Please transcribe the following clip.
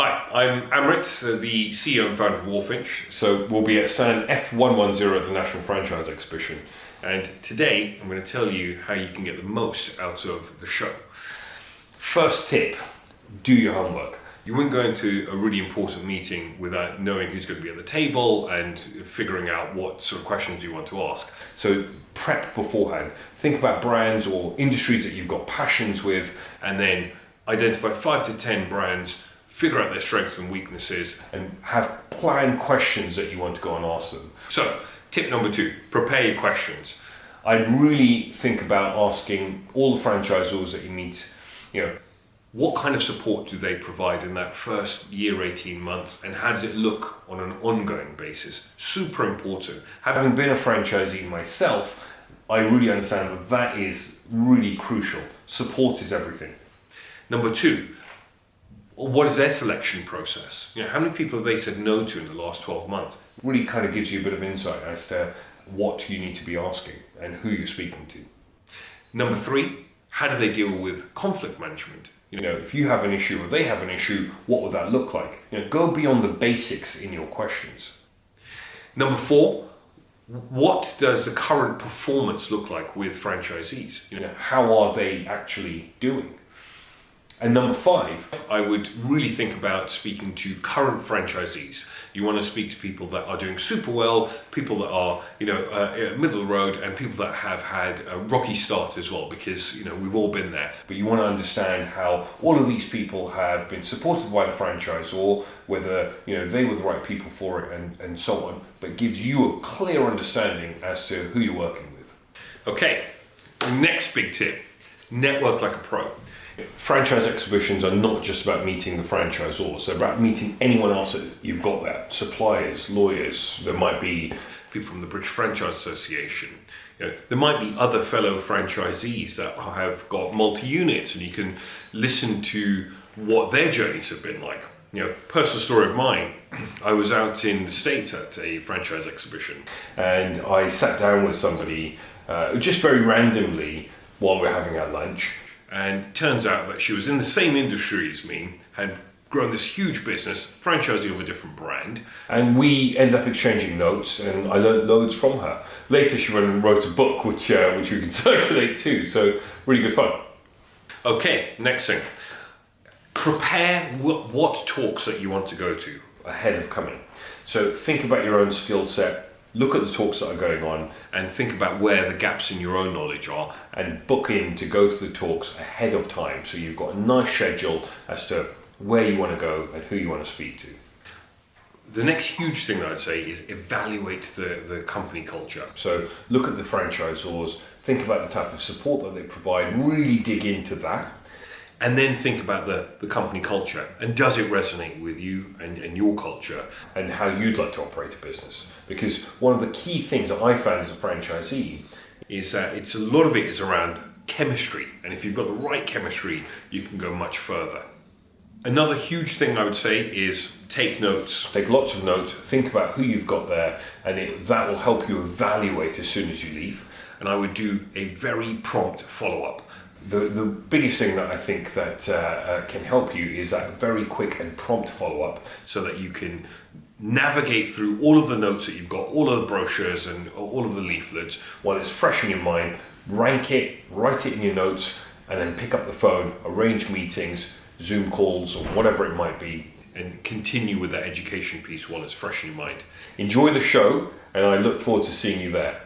Hi, I'm Amrit, the CEO and founder of Walfinch. So we'll be at stand F110 at the National Franchise Exhibition. And today I'm going to tell you how you can get the most out of the show. First tip, do your homework. You wouldn't go into a really important meeting without knowing who's going to be at the table and figuring out what sort of questions you want to ask. So prep beforehand. Think about brands or industries that you've got passions with, and then identify 5 to 10 brands, figure out their strengths and weaknesses, and have planned questions that you want to go and ask them. So, tip number 2, prepare your questions. I'd really think about asking all the franchisors that you meet, what kind of support do they provide in that first year, 18 months, and how does it look on an ongoing basis? Super important. Having been a franchisee myself, I really understand that is really crucial. Support is everything. Number 2, what is their selection process? How many people have they said no to in the last 12 months? Really kind of gives you a bit of insight as to what you need to be asking and who you're speaking to. Number 3, how do they deal with conflict management? If you have an issue or they have an issue, what would that look like? Go beyond the basics in your questions. Number 4, what does the current performance look like with franchisees? How are they actually doing? And number 5, I would really think about speaking to current franchisees. You want to speak to people that are doing super well, people that are, middle of the road, and people that have had a rocky start as well, because, we've all been there. But you want to understand how all of these people have been supported by the franchisor, whether, they were the right people for it, and so on. But gives you a clear understanding as to who you're working with. Okay, next big tip, network like a pro. Franchise exhibitions are not just about meeting the franchisors, they're about meeting anyone else that you've got there. Suppliers, lawyers, there might be people from the British Franchise Association. There might be other fellow franchisees that have got multi-units, and you can listen to what their journeys have been like. Personal story of mine, I was out in the States at a franchise exhibition, and I sat down with somebody just very randomly while we were having our lunch. And it turns out that she was in the same industry as me, had grown this huge business, franchisee of a different brand. And we ended up exchanging notes, and I learned loads from her. Later she wrote a book, which we can circulate too, so really good fun. Okay, next thing. Prepare what talks that you want to go to ahead of coming. So think about your own skill set. Look at the talks that are going on and think about where the gaps in your own knowledge are, and book in to go to the talks ahead of time so you've got a nice schedule as to where you want to go and who you want to speak to. The next huge thing that I'd say is evaluate the company culture. So look at the franchisors, think about the type of support that they provide, really dig into that. And then think about the company culture, and does it resonate with you and your culture and how you'd like to operate a business? Because one of the key things that I found as a franchisee is that a lot of it is around chemistry, and if you've got the right chemistry, you can go much further. Another huge thing I would say is take notes. Take lots of notes, think about who you've got there, and that will help you evaluate as soon as you leave. And I would do a very prompt follow-up. The biggest thing that I think that can help you is that very quick and prompt follow-up, so that you can navigate through all of the notes that you've got, all of the brochures and all of the leaflets while it's fresh in your mind. Rank it, write it in your notes, and then pick up the phone, arrange meetings, Zoom calls, or whatever it might be, and continue with that education piece while it's fresh in your mind. Enjoy the show, and I look forward to seeing you there.